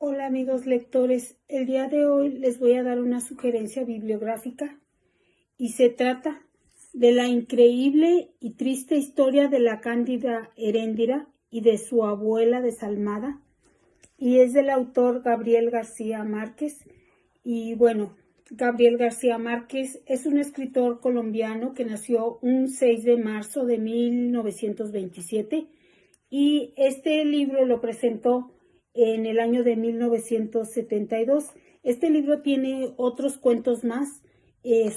Hola amigos lectores, el día de hoy les voy a dar una sugerencia bibliográfica y se trata de la increíble y triste historia de la cándida Heréndira y de su abuela desalmada, y es del autor Gabriel García Márquez. Y bueno, Gabriel García Márquez es un escritor colombiano que nació un 6 de marzo de 1927 y este libro lo presentó en el año de 1972. Este libro tiene otros cuentos más,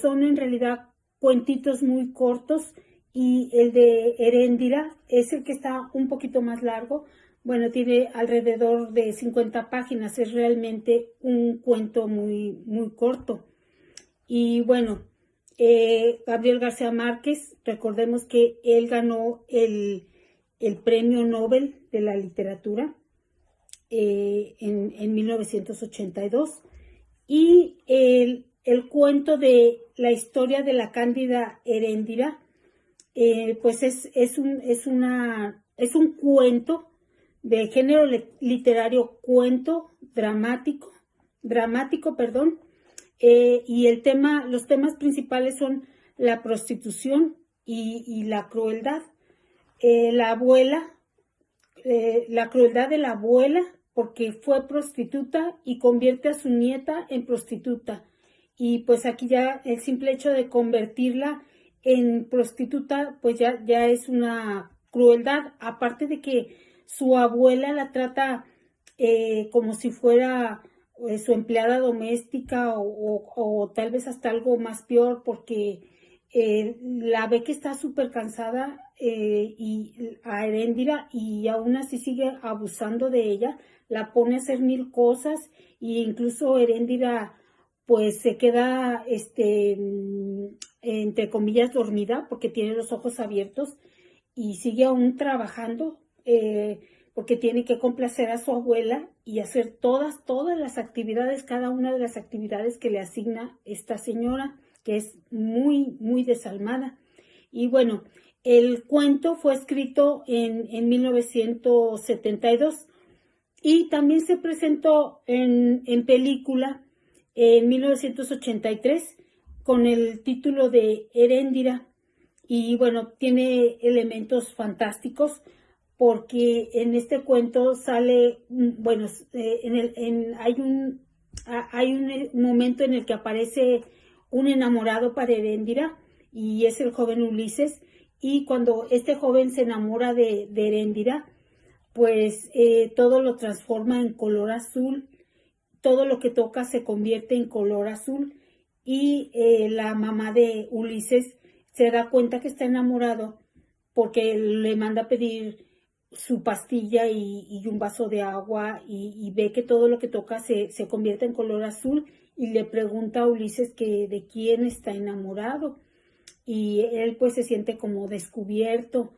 son en realidad cuentitos muy cortos, y el de Heréndira es el que está un poquito más largo. Bueno, tiene alrededor de 50 páginas, es realmente un cuento muy corto. Y bueno, Gabriel García Márquez, recordemos que él ganó el Premio Nobel de la Literatura en 1982. Y el cuento de la historia de la cándida Heréndira, pues es un cuento de género literario, cuento dramático, perdón, y los temas principales son la prostitución y la crueldad. La crueldad de la abuela, porque fue prostituta y convierte a su nieta en prostituta. Y pues aquí ya el simple hecho de convertirla en prostituta, pues ya es una crueldad, aparte de que su abuela la trata como si fuera su empleada doméstica, o tal vez hasta algo más peor, porque la ve que está súper cansada, y a Heréndira, y aún así sigue abusando de ella, la pone a hacer mil cosas, e incluso Heréndira pues se queda entre comillas dormida porque tiene los ojos abiertos y sigue aún trabajando, porque tiene que complacer a su abuela y hacer todas las actividades, cada una de las actividades que le asigna esta señora, que es muy desalmada. Y bueno, el cuento fue escrito en 1972 y también se presentó en película en 1983 con el título de Heréndira. Y bueno, tiene elementos fantásticos porque en este cuento sale, bueno, hay un momento en el que aparece un enamorado para Heréndira, y es el joven Ulises. Y cuando este joven se enamora de Heréndira, pues todo lo transforma en color azul, todo lo que toca se convierte en color azul, y la mamá de Ulises se da cuenta que está enamorado porque le manda a pedir su pastilla y un vaso de agua, y ve que todo lo que toca se convierte en color azul, y le pregunta a Ulises que de quién está enamorado, y él pues se siente como descubierto.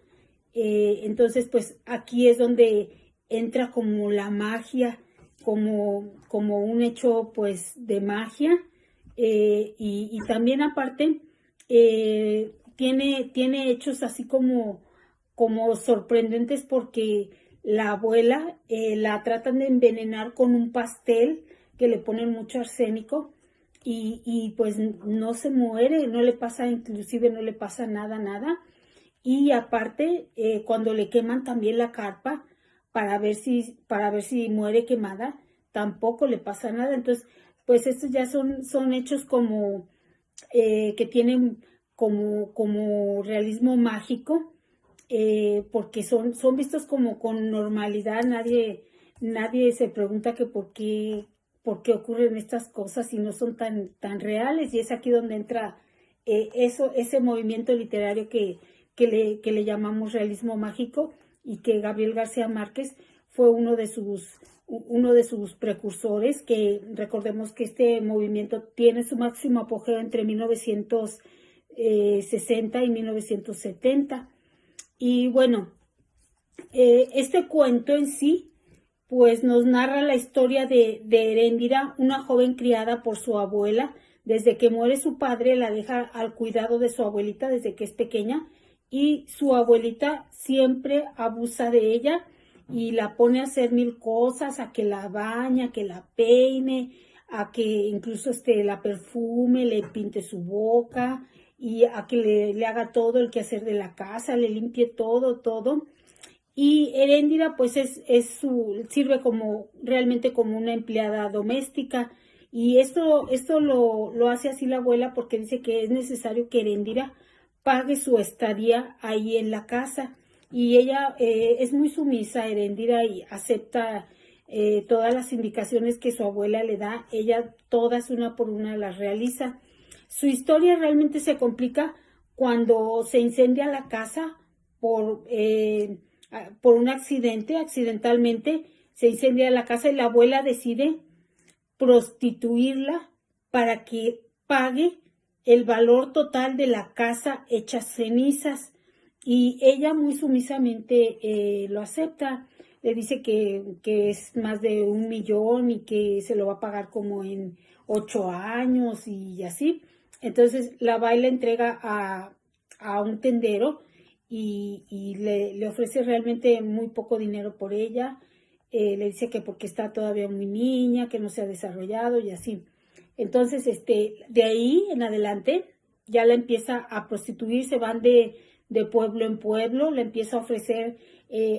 Entonces pues aquí es donde entra como la magia, como un hecho pues de magia, y también aparte tiene hechos así como sorprendentes, porque la abuela la tratan de envenenar con un pastel que le ponen mucho arsénico, y pues no se muere, no le pasa, inclusive no le pasa nada. Y aparte, cuando le queman también la carpa para ver si muere quemada, tampoco le pasa nada. Entonces, pues estos ya son hechos como que tienen como realismo mágico, porque son vistos como con normalidad. Nadie se pregunta que por qué ocurren estas cosas y no son tan reales, y es aquí donde entra ese movimiento literario que le llamamos realismo mágico, y que Gabriel García Márquez fue uno de sus precursores, que recordemos que este movimiento tiene su máximo apogeo entre 1960 y 1970. Y bueno, este cuento en sí pues nos narra la historia de Heréndira, una joven criada por su abuela. Desde que muere su padre, la deja al cuidado de su abuelita desde que es pequeña, y su abuelita siempre abusa de ella, y la pone a hacer mil cosas, a que la baña, que la peine, a que incluso la perfume, le pinte su boca y a que le haga todo el quehacer de la casa, le limpie todo, todo. Y Heréndira pues sirve como realmente como una empleada doméstica. Y esto lo hace así la abuela porque dice que es necesario que Heréndira pague su estadía ahí en la casa. Y ella es muy sumisa, Heréndira, y acepta todas las indicaciones que su abuela le da. Ella todas una por una las realiza. Su historia realmente se complica cuando se incendia la casa por un accidentalmente se incendia la casa y la abuela decide prostituirla para que pague el valor total de la casa hecha cenizas. Y ella muy sumisamente lo acepta. Le dice que es más de 1 millón y que se lo va a pagar como en 8 años y así. Entonces la va y la entrega a un tendero y le ofrece realmente muy poco dinero por ella. Le dice que porque está todavía muy niña, que no se ha desarrollado y así. Entonces, de ahí en adelante ya la empieza a prostituir, se van de pueblo en pueblo, le empieza a ofrecer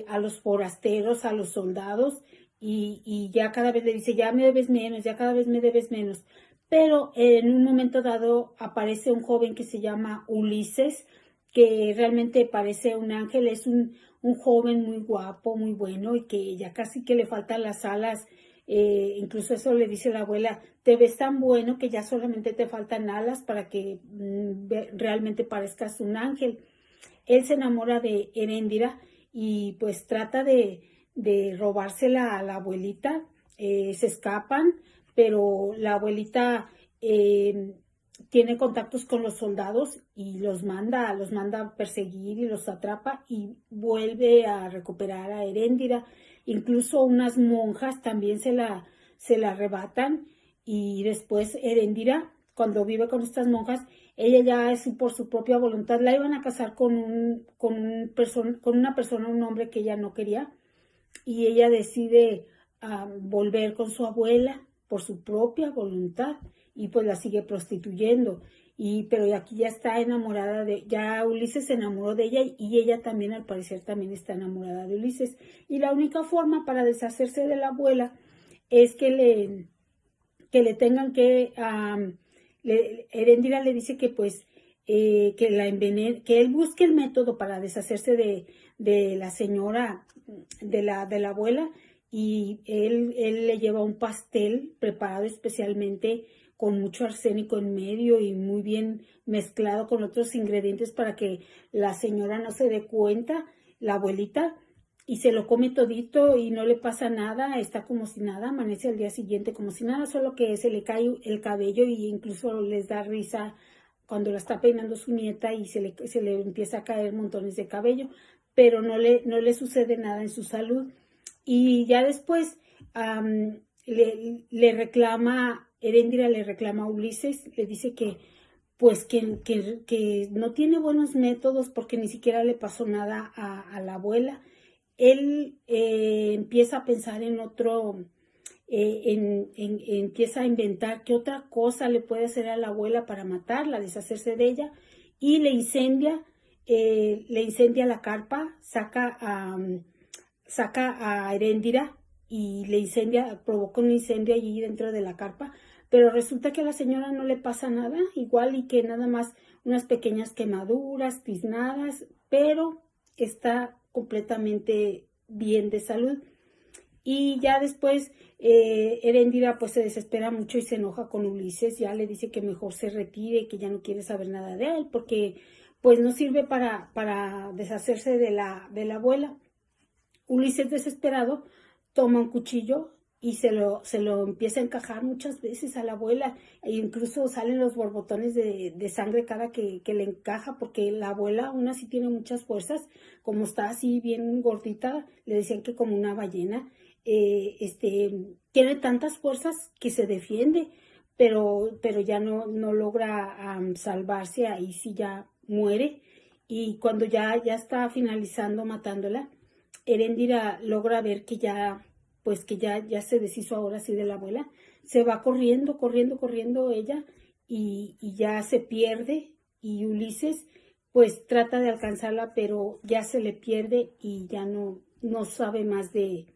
a los forasteros, a los soldados, y ya cada vez le dice, ya me debes menos, ya cada vez me debes menos. Pero en un momento dado aparece un joven que se llama Ulises, que realmente parece un ángel, es un joven muy guapo, muy bueno, y que ya casi que le faltan las alas. Incluso eso le dice la abuela, te ves tan bueno que ya solamente te faltan alas para que realmente parezcas un ángel. Él se enamora de Heréndira y pues trata de robársela a la abuelita. Se escapan, pero la abuelita tiene contactos con los soldados y los manda a perseguir y los atrapa y vuelve a recuperar a Heréndira. Incluso unas monjas también se la arrebatan y después Heréndira, cuando vive con estas monjas, ella ya es por su propia voluntad, la iban a casar con una persona, un hombre que ella no quería, y ella decide volver con su abuela por su propia voluntad y pues la sigue prostituyendo. Pero aquí ya está enamorada ya Ulises se enamoró de ella y ella también al parecer también está enamorada de Ulises. Y la única forma para deshacerse de la abuela es que le tengan que, Heréndira le dice que pues que la envenene, que él busque el método para deshacerse de la señora, de la abuela, y él le lleva un pastel preparado especialmente con mucho arsénico en medio y muy bien mezclado con otros ingredientes para que la señora no se dé cuenta, la abuelita, y se lo come todito y no le pasa nada, está como si nada, amanece al día siguiente como si nada, solo que se le cae el cabello y incluso les da risa cuando la está peinando su nieta y se le empieza a caer montones de cabello, pero no le sucede nada en su salud. Y ya después le reclama, Heréndira le reclama a Ulises, le dice que pues que no tiene buenos métodos porque ni siquiera le pasó nada a la abuela. Él empieza a pensar en otro, empieza a inventar qué otra cosa le puede hacer a la abuela para matarla, deshacerse de ella, y le incendia la carpa, saca a Heréndira y provoca un incendio allí dentro de la carpa, pero resulta que a la señora no le pasa nada, igual y que nada más unas pequeñas quemaduras, tiznadas, pero está completamente bien de salud. Y ya después Heréndira pues se desespera mucho y se enoja con Ulises, ya le dice que mejor se retire, que ya no quiere saber nada de él, porque pues no sirve para deshacerse de la abuela. Ulises desesperado toma un cuchillo y se lo empieza a encajar muchas veces a la abuela e incluso salen los borbotones de sangre cada que le encaja porque la abuela aún así tiene muchas fuerzas, como está así bien gordita, le decían que como una ballena, tiene tantas fuerzas que se defiende, pero ya no logra salvarse, ahí sí ya muere y cuando ya está finalizando matándola, Heréndira logra ver que ya, pues que ya se deshizo ahora sí de la abuela. Se va corriendo, corriendo, corriendo ella y ya se pierde. Y Ulises pues trata de alcanzarla, pero ya se le pierde y ya no sabe más de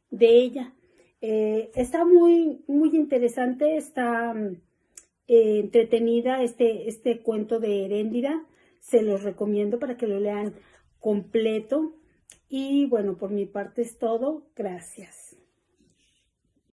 ella. Está muy interesante, está entretenida este cuento de Heréndira. Se los recomiendo para que lo lean completo. Y bueno, por mi parte es todo. Gracias.